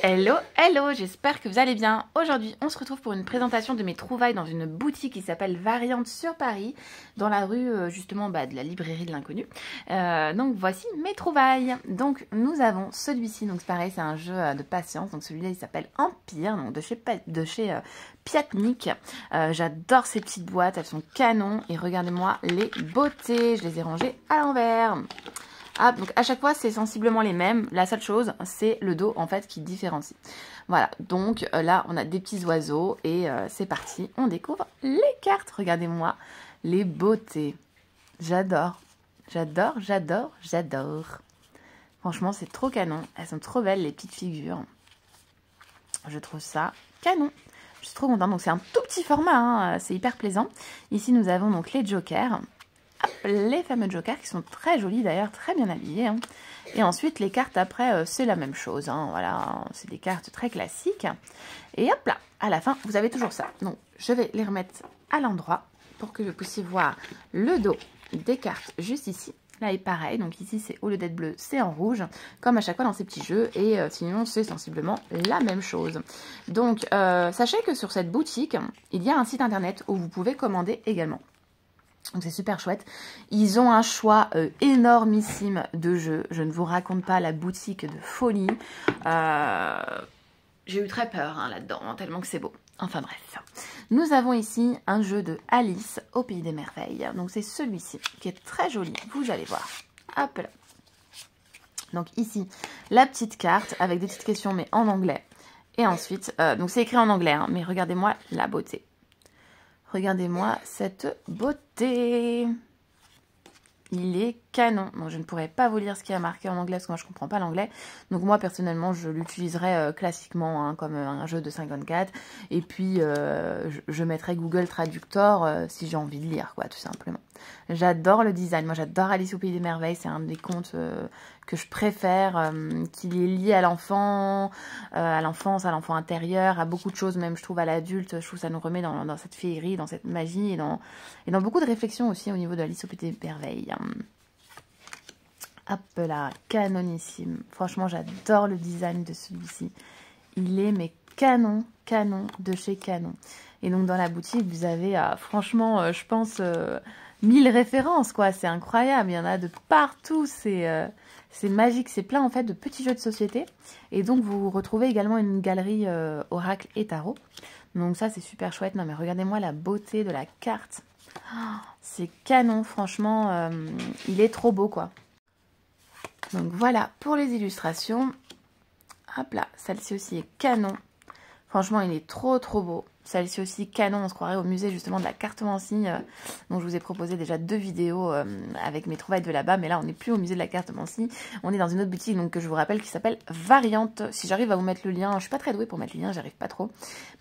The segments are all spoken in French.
Hello, hello, j'espère que vous allez bien. Aujourd'hui, on se retrouve pour une présentation de mes trouvailles dans une boutique qui s'appelle Variante sur Paris, dans la rue justement de la librairie de l'inconnu. Donc voici mes trouvailles. Donc nous avons celui-ci, donc c'est pareil, c'est un jeu de patience. Donc celui-là, il s'appelle Empire, donc de chez Piatnik. J'adore ces petites boîtes, elles sont canons. Et regardez-moi les beautés, je les ai rangées à l'envers. Ah, donc à chaque fois c'est sensiblement les mêmes, la seule chose c'est le dos en fait qui différencie. Voilà, donc là on a des petits oiseaux et c'est parti, on découvre les cartes. Regardez-moi les beautés, j'adore, j'adore, j'adore, j'adore. Franchement c'est trop canon, elles sont trop belles les petites figures. Je trouve ça canon. Je suis trop contente, donc c'est un tout petit format, hein. C'est hyper plaisant. Ici nous avons donc les jokers. Les fameux jokers qui sont très jolis d'ailleurs, très bien habillés. Hein. Et ensuite les cartes après c'est la même chose. Hein. Voilà, c'est des cartes très classiques. Et hop là, à la fin vous avez toujours ça. Donc je vais les remettre à l'endroit pour que vous puissiez voir le dos des cartes juste ici. Là est pareil, donc ici c'est au lieu d'être bleu c'est en rouge, comme à chaque fois dans ces petits jeux. Et sinon c'est sensiblement la même chose. Donc sachez que sur cette boutique il y a un site internet où vous pouvez commander également. Donc c'est super chouette. Ils ont un choix énormissime de jeux. Je ne vous raconte pas la boutique de folie. J'ai eu très peur là-dedans, tellement que c'est beau. Enfin bref. Nous avons ici un jeu de Alice au Pays des Merveilles. Donc c'est celui-ci qui est très joli. Vous allez voir. Hop là. Donc ici, la petite carte avec des petites questions mais en anglais. Et ensuite, donc c'est écrit en anglais, hein, mais regardez-moi la beauté. Regardez-moi cette beauté. Il est canon. Donc, je ne pourrais pas vous lire ce qui est marqué en anglais parce que moi je ne comprends pas l'anglais. Donc moi personnellement je l'utiliserais classiquement hein, comme un jeu de 54. Et puis je mettrais Google Traductor si j'ai envie de lire quoi tout simplement. J'adore le design. Moi j'adore Alice au Pays des Merveilles. C'est un des contes que je préfère, qui est lié à l'enfant, à l'enfance, à l'enfant intérieur, à beaucoup de choses même je trouve à l'adulte. Je trouve que ça nous remet dans cette féerie, dans cette magie et dans beaucoup de réflexions aussi au niveau de Alice au Pays des Merveilles. Hop là, canonissime. Franchement, j'adore le design de celui-ci. Il est mais canon, canon de chez Canon. Et donc dans la boutique, vous avez franchement, je pense, 1000 références, quoi. C'est incroyable, il y en a de partout. C'est magique, c'est plein en fait de petits jeux de société. Et donc vous retrouvez également une galerie oracle et tarot. Donc ça, c'est super chouette. Non mais regardez-moi la beauté de la carte. Oh, c'est canon, franchement, il est trop beau, quoi. Donc voilà pour les illustrations. Hop là, celle-ci aussi est canon. Franchement, il est trop beau. Celle-ci aussi canon, on se croirait au musée justement de la cartomancie. Donc je vous ai proposé déjà 2 vidéos avec mes trouvailles de là-bas. Mais là, on n'est plus au musée de la cartomancie. On est dans une autre boutique donc, que je vous rappelle qui s'appelle Variante. Si j'arrive à vous mettre le lien, je suis pas très douée pour mettre le lien, j'arrive pas trop.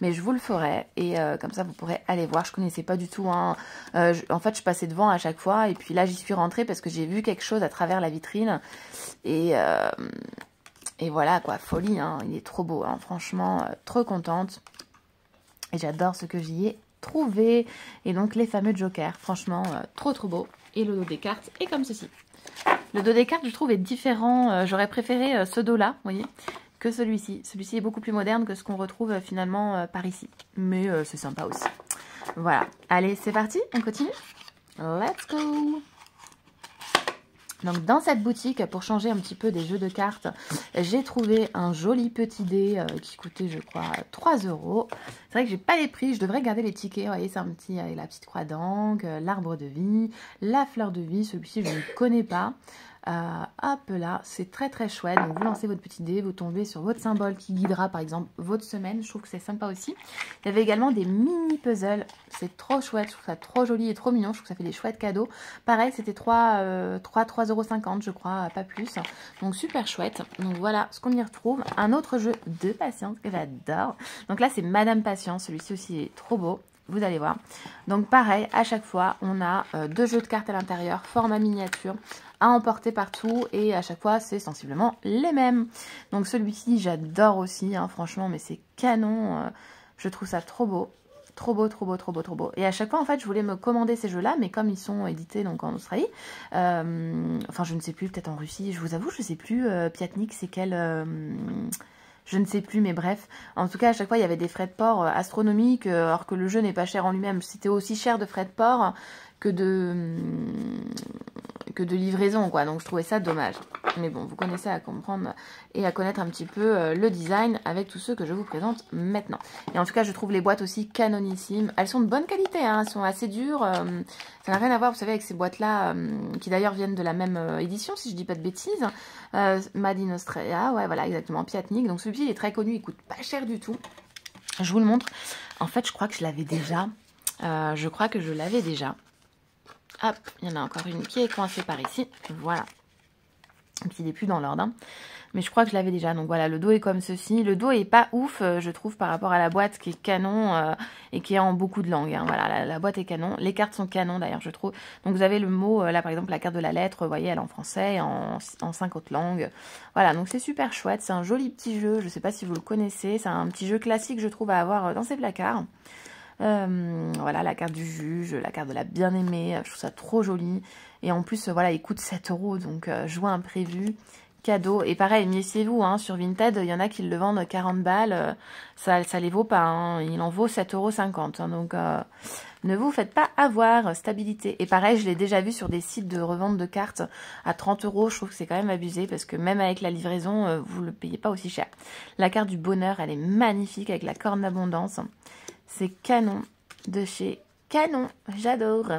Mais je vous le ferai et comme ça vous pourrez aller voir. Je connaissais pas du tout. Hein. En fait, je passais devant à chaque fois. Et puis là, j'y suis rentrée parce que j'ai vu quelque chose à travers la vitrine. Et voilà quoi, folie, hein. Il est trop beau, hein. Franchement, trop contente. Et j'adore ce que j'y ai trouvé. Et donc les fameux jokers, franchement, trop beau. Et le dos des cartes est comme ceci. Le dos des cartes, je trouve, est différent. J'aurais préféré ce dos-là, vous voyez, que celui-ci. Celui-ci est beaucoup plus moderne que ce qu'on retrouve finalement par ici. Mais c'est sympa aussi. Voilà. Allez, c'est parti, on continue. Let's go! Donc dans cette boutique, pour changer un petit peu des jeux de cartes, j'ai trouvé un joli petit dé qui coûtait je crois 3 €. C'est vrai que j'ai pas les prix, je devrais garder les tickets. Vous voyez, c'est un petit avec la petite croix d'encre, l'arbre de vie, la fleur de vie, celui-ci je ne connais pas. Hop là, c'est très chouette. Donc vous lancez votre petit dé, vous tombez sur votre symbole qui guidera par exemple votre semaine. Je trouve que c'est sympa aussi. Il y avait également des mini puzzles. C'est trop chouette, je trouve ça trop joli et trop mignon. Je trouve que ça fait des chouettes cadeaux. Pareil, c'était 3,50 € je crois, pas plus. Donc super chouette. Donc voilà ce qu'on y retrouve. Un autre jeu de patience que j'adore. Donc là c'est Madame Patience. Celui-ci aussi est trop beau. Vous allez voir. Donc pareil, à chaque fois, on a 2 jeux de cartes à l'intérieur, format miniature, à emporter partout. Et à chaque fois, c'est sensiblement les mêmes. Donc celui-ci, j'adore aussi, hein, franchement, mais c'est canon. Je trouve ça trop beau. Trop beau, trop beau, trop beau, trop beau. Et à chaque fois, en fait, je voulais me commander ces jeux-là, mais comme ils sont édités donc en Australie, enfin, je ne sais plus, peut-être en Russie, je vous avoue, je ne sais plus, Piatnik, c'est quel... Je ne sais plus, mais bref. En tout cas, à chaque fois, il y avait des frais de port astronomiques, alors que le jeu n'est pas cher en lui-même. C'était aussi cher de frais de port que de livraison, quoi. Donc, je trouvais ça dommage. Mais bon, vous connaissez à comprendre et à connaître un petit peu le design avec tous ceux que je vous présente maintenant. Et en tout cas, je trouve les boîtes aussi canonissimes. Elles sont de bonne qualité, hein. Elles sont assez dures. Ça n'a rien à voir, vous savez, avec ces boîtes-là, qui d'ailleurs viennent de la même édition, si je dis pas de bêtises. Made in Austria, ouais, voilà, exactement, Piatnik. Donc celui-ci, il est très connu, il coûte pas cher du tout. Je vous le montre. En fait, je crois que je l'avais déjà. Je crois que je l'avais déjà. Hop, il y en a encore une qui est coincée par ici. Voilà. Et puis il n'est plus dans l'ordre. Hein. Mais je crois que je l'avais déjà. Donc voilà, le dos est comme ceci. Le dos est pas ouf, je trouve, par rapport à la boîte qui est canon et qui est en beaucoup de langues. Hein. Voilà, la boîte est canon. Les cartes sont canon d'ailleurs, je trouve. Donc vous avez le mot, là par exemple, la carte de la lettre, vous voyez, elle est en français, en 5 autres langues. Voilà, donc c'est super chouette. C'est un joli petit jeu. Je ne sais pas si vous le connaissez. C'est un petit jeu classique, je trouve, à avoir dans ses placards. Voilà, la carte du juge, la carte de la bien-aimée, je trouve ça trop joli. Et en plus, voilà, il coûte 7 €, donc jouet imprévu, cadeau. Et pareil, méfiez-vous, hein, sur Vinted, il y en a qui le vendent 40 balles, ça les vaut pas, hein, il en vaut 7,50 €. Hein, donc, ne vous faites pas avoir, stabilité. Et pareil, je l'ai déjà vu sur des sites de revente de cartes à 30 €, je trouve que c'est quand même abusé, parce que même avec la livraison, vous ne le payez pas aussi cher. La carte du bonheur, elle est magnifique, avec la corne d'abondance. C'est canon de chez Canon, j'adore.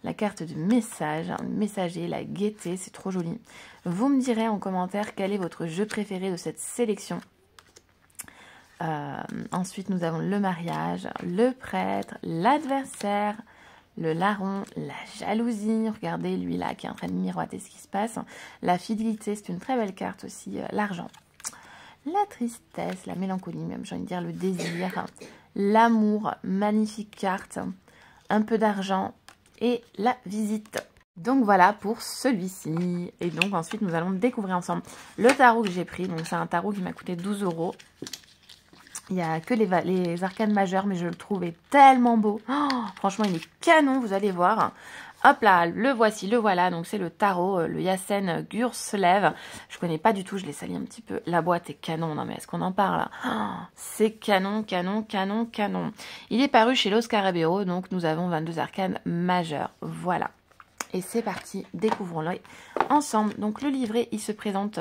La carte de message, messager, la gaieté, c'est trop joli. Vous me direz en commentaire quel est votre jeu préféré de cette sélection. Ensuite, nous avons le mariage, le prêtre, l'adversaire, le larron, la jalousie. Regardez lui là qui est en train de miroiter ce qui se passe. La fidélité, c'est une très belle carte aussi. L'argent, la tristesse, la mélancolie, même j'ai envie de dire le désir. L'amour, magnifique carte, un peu d'argent et la visite. Donc voilà pour celui-ci. Et donc ensuite nous allons découvrir ensemble le tarot que j'ai pris. Donc c'est un tarot qui m'a coûté 12 €. Il n'y a que les arcanes majeures, mais je le trouvais tellement beau. Oh, franchement, il est canon, vous allez voir. Hop là, le voici, le voilà. Donc c'est le tarot, le Yasen Gurslev. Je connais pas du tout, je l'ai sali un petit peu. La boîte est canon, non mais est-ce qu'on en parle? Oh, c'est canon, canon, canon, canon. Il est paru chez Los Scarabeo, donc nous avons 22 arcanes majeures. Voilà. Et c'est parti, découvrons-le ensemble. Donc le livret, il se présente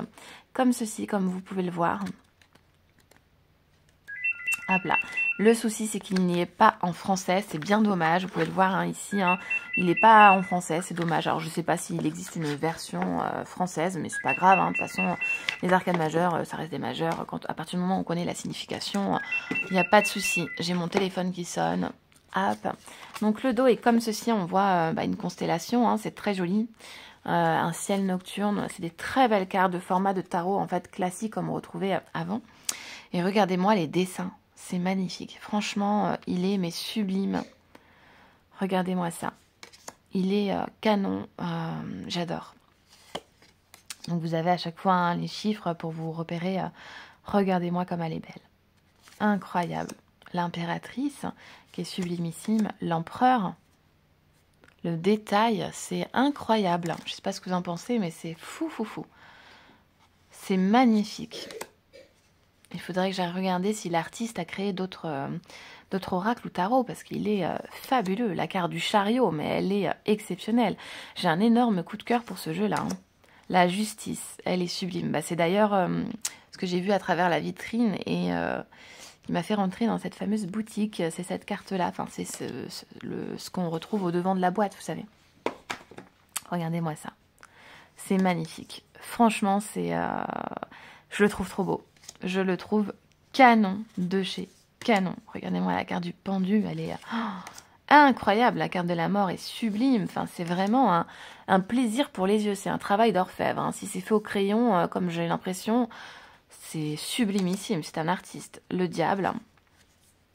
comme ceci, comme vous pouvez le voir. Hop là. Le souci, c'est qu'il n'y est pas en français. C'est bien dommage. Vous pouvez le voir hein, ici. Hein. Il n'est pas en français. C'est dommage. Alors, je ne sais pas s'il existe une version française, mais c'est pas grave. Hein. De toute façon, les arcanes majeures, ça reste des majeures. À partir du moment où on connaît la signification, il n'y a pas de souci. J'ai mon téléphone qui sonne. Hop. Donc, le dos est comme ceci. On voit une constellation. Hein. C'est très joli. Un ciel nocturne. C'est des très belles cartes de format de tarot, en fait, classique, comme on retrouvait avant. Et regardez-moi les dessins. C'est magnifique. Franchement, il est mais sublime. Regardez-moi ça. Il est canon. J'adore. Donc, vous avez à chaque fois hein, les chiffres pour vous repérer. Regardez-moi comme elle est belle. Incroyable. L'impératrice, qui est sublimissime. L'empereur. Le détail, c'est incroyable. Je ne sais pas ce que vous en pensez, mais c'est fou, fou, fou. C'est magnifique. Il faudrait que j'aille regarder si l'artiste a créé d'autres oracles ou tarots, parce qu'il est fabuleux. La carte du chariot, mais elle est exceptionnelle. J'ai un énorme coup de cœur pour ce jeu-là. Hein. La justice, elle est sublime. Bah, c'est d'ailleurs ce que j'ai vu à travers la vitrine et qui m'a fait rentrer dans cette fameuse boutique. C'est cette carte-là. Enfin, c'est ce qu'on retrouve au devant de la boîte, vous savez. Regardez-moi ça. C'est magnifique. Franchement, je le trouve trop beau. Je le trouve canon de chez Canon. Regardez-moi la carte du pendu, elle est incroyable. La carte de la mort est sublime. Enfin, c'est vraiment un plaisir pour les yeux. C'est un travail d'orfèvre. Hein. Si c'est fait au crayon, comme j'ai l'impression, c'est sublimissime. C'est un artiste. Le diable.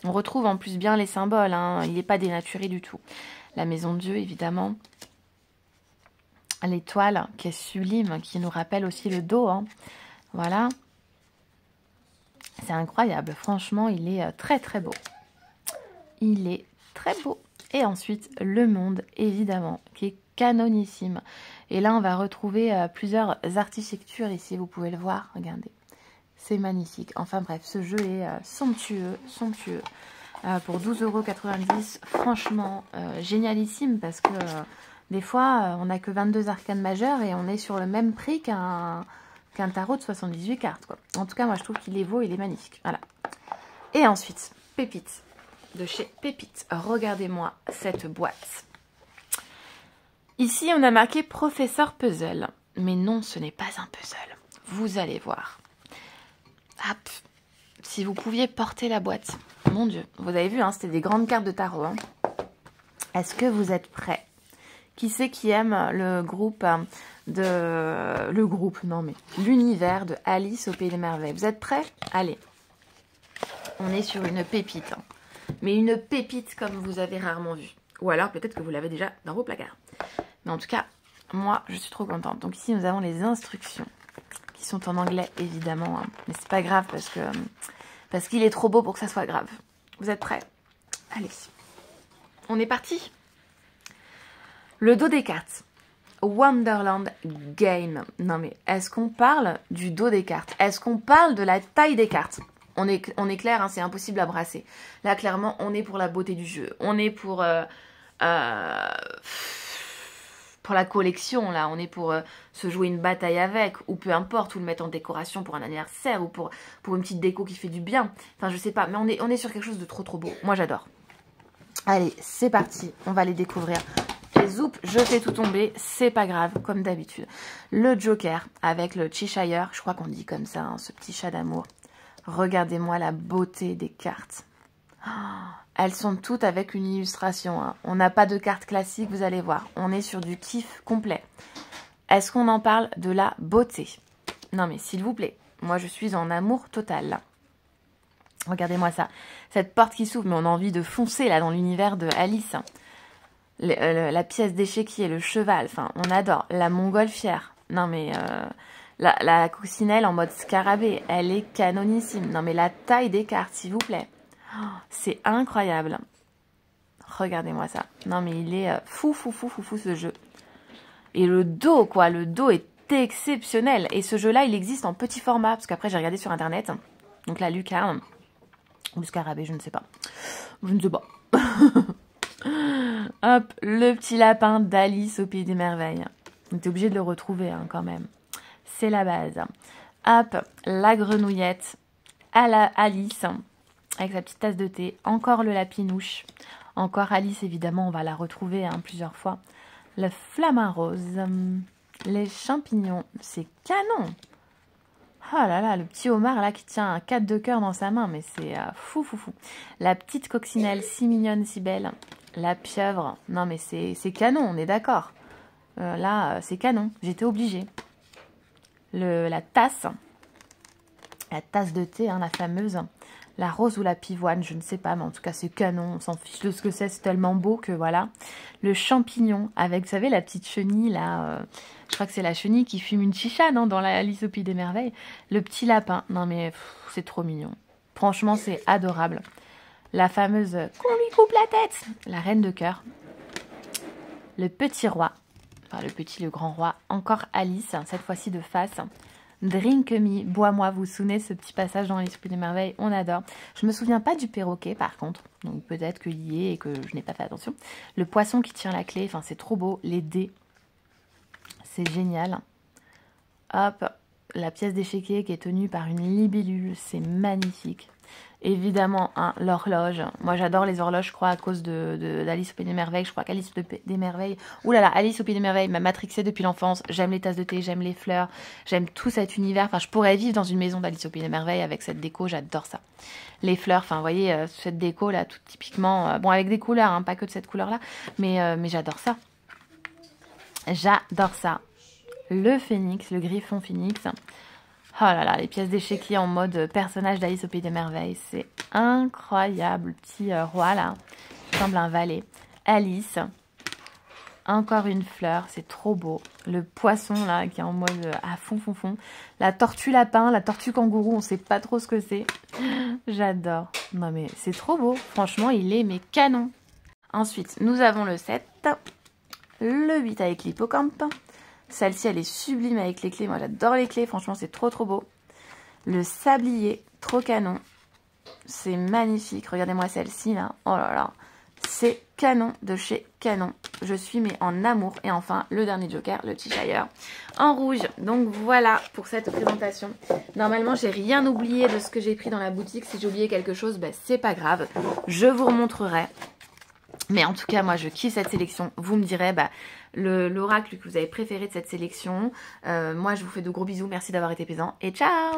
On retrouve en plus bien les symboles. Hein. Il n'est pas dénaturé du tout. La maison de Dieu, évidemment. L'étoile, qui est sublime, qui nous rappelle aussi le dos. Hein. Voilà. C'est incroyable, franchement, il est très très beau. Il est très beau. Et ensuite, le monde, évidemment, qui est canonissime. Et là, on va retrouver plusieurs architectures ici, vous pouvez le voir, regardez. C'est magnifique. Enfin bref, ce jeu est somptueux, somptueux. Pour 12,90 €, franchement, génialissime parce que des fois, on n'a que 22 arcanes majeures et on est sur le même prix qu'un tarot de 78 cartes, quoi. En tout cas, moi, je trouve qu'il les vaut, il est magnifique. Voilà. Et ensuite, Pépite, de chez Pépite. Regardez-moi cette boîte. Ici, on a marqué Professeur Puzzle. Mais non, ce n'est pas un puzzle. Vous allez voir. Hop. Si vous pouviez porter la boîte. Mon Dieu. Vous avez vu, hein, c'était des grandes cartes de tarot. Hein. Est-ce que vous êtes prêts? Qui c'est qui aime le groupe l'univers de Alice au Pays des Merveilles? Vous êtes prêts? Allez. On est sur une pépite. Hein. Mais une pépite comme vous avez rarement vu. Ou alors peut-être que vous l'avez déjà dans vos placards. Mais en tout cas, moi, je suis trop contente. Donc ici, nous avons les instructions qui sont en anglais, évidemment. Hein. Mais c'est pas grave parce qu'il est trop beau pour que ça soit grave. Vous êtes prêts? Allez. On est parti. Le dos des cartes. Wonderland Game. Non mais, est-ce qu'on parle du dos des cartes? Est-ce qu'on parle de la taille des cartes? On est clair, hein, c'est impossible à brasser. Là, clairement, on est pour la beauté du jeu. On est pour la collection, là. On est pour se jouer une bataille avec, ou peu importe, ou le mettre en décoration pour un anniversaire, ou pour une petite déco qui fait du bien. Enfin, je sais pas, mais on est sur quelque chose de trop trop beau. Moi, j'adore. Allez, c'est parti. On va les découvrir. Et zoup, je fais tout tomber. C'est pas grave, comme d'habitude. Le Joker avec le Cheshire. Je crois qu'on dit comme ça, hein, ce petit chat d'amour. Regardez-moi la beauté des cartes. Oh, elles sont toutes avec une illustration. Hein. On n'a pas de cartes classiques, vous allez voir. On est sur du kiff complet. Est-ce qu'on en parle de la beauté? Non mais s'il vous plaît, moi je suis en amour total là. Regardez-moi ça. Cette porte qui s'ouvre, mais on a envie de foncer là dans l'univers de Alice. La pièce d'échiquier, le cheval, enfin on adore. La montgolfière. Non mais... La coccinelle en mode scarabée, elle est canonissime. Non mais la taille des cartes, s'il vous plaît. Oh, c'est incroyable. Regardez-moi ça. Non mais il est fou ce jeu. Et le dos, quoi. Le dos est exceptionnel. Et ce jeu-là, il existe en petit format. Parce qu'après, j'ai regardé sur Internet. Donc la lucarne. Ou le scarabée, je ne sais pas. Je ne sais pas. Hop, le petit lapin d'Alice au Pays des Merveilles. On était obligé de le retrouver hein, quand même. C'est la base. Hop, la grenouillette à la Alice avec sa petite tasse de thé. Encore le lapinouche. Encore Alice, évidemment, on va la retrouver hein, plusieurs fois. Le flamin rose. Les champignons. C'est canon. Oh là là, le petit homard là qui tient un 4 de cœur dans sa main. Mais c'est fou. La petite coccinelle, si mignonne, si belle. La pieuvre. Non mais c'est canon, on est d'accord. Là, c'est canon. J'étais obligée. La tasse de thé, hein, la fameuse, la rose ou la pivoine, je ne sais pas, mais en tout cas c'est canon, on s'en fiche de ce que c'est tellement beau que voilà. Le champignon avec, vous savez, la petite chenille là, je crois que c'est la chenille qui fume une chicha, non, dans la Alice au Pays des Merveilles. Le petit lapin, non mais c'est trop mignon, franchement c'est adorable. La fameuse qu'on lui coupe la tête, la reine de cœur. Le petit roi. Enfin, le grand roi, encore Alice, cette fois-ci de face. Drink me, bois-moi, vous vous souvenez ce petit passage dans l'Esprit des Merveilles, on adore. Je me souviens pas du perroquet par contre, donc peut-être qu'il y est et que je n'ai pas fait attention. Le poisson qui tient la clé, enfin c'est trop beau, les dés, c'est génial. Hop, la pièce d'échiquier qui est tenue par une libellule, c'est magnifique. Évidemment, hein, l'horloge. Moi, j'adore les horloges, je crois, à cause d'Alice au Pays des Merveilles. Je crois qu'Alice des Merveilles... Ouh là là, Alice au Pays des Merveilles m'a matrixée depuis l'enfance. J'aime les tasses de thé, j'aime les fleurs, j'aime tout cet univers. Enfin, je pourrais vivre dans une maison d'Alice au Pays des Merveilles avec cette déco, j'adore ça. Les fleurs, enfin, vous voyez, cette déco là, tout typiquement... bon, avec des couleurs, hein, pas que de cette couleur-là, mais j'adore ça. J'adore ça. Le phénix, le griffon phénix... Oh là là, les pièces d'échiquier en mode personnage d'Alice au Pays des Merveilles. C'est incroyable. Petit roi là, qui semble un valet. Alice. Encore une fleur, c'est trop beau. Le poisson là, qui est en mode à fond. La tortue lapin, la tortue kangourou, on sait pas trop ce que c'est. J'adore. Non mais c'est trop beau. Franchement, il est mais canon. Ensuite, nous avons le 7. Le 8 avec l'hippocampe. Celle-ci, elle est sublime avec les clés. Moi, j'adore les clés. Franchement, c'est trop beau. Le sablier, trop canon. C'est magnifique. Regardez-moi celle-ci là. Oh là là. C'est canon de chez Canon. Je suis mais en amour. Et enfin, le dernier joker, le Cheshire en rouge. Donc voilà pour cette présentation. Normalement, j'ai rien oublié de ce que j'ai pris dans la boutique. Si j'ai oublié quelque chose, ben, c'est pas grave. Je vous remontrerai. Mais en tout cas, moi, je kiffe cette sélection. Vous me direz l'oracle que vous avez préféré de cette sélection. Moi, je vous fais de gros bisous. Merci d'avoir été présent. Et ciao!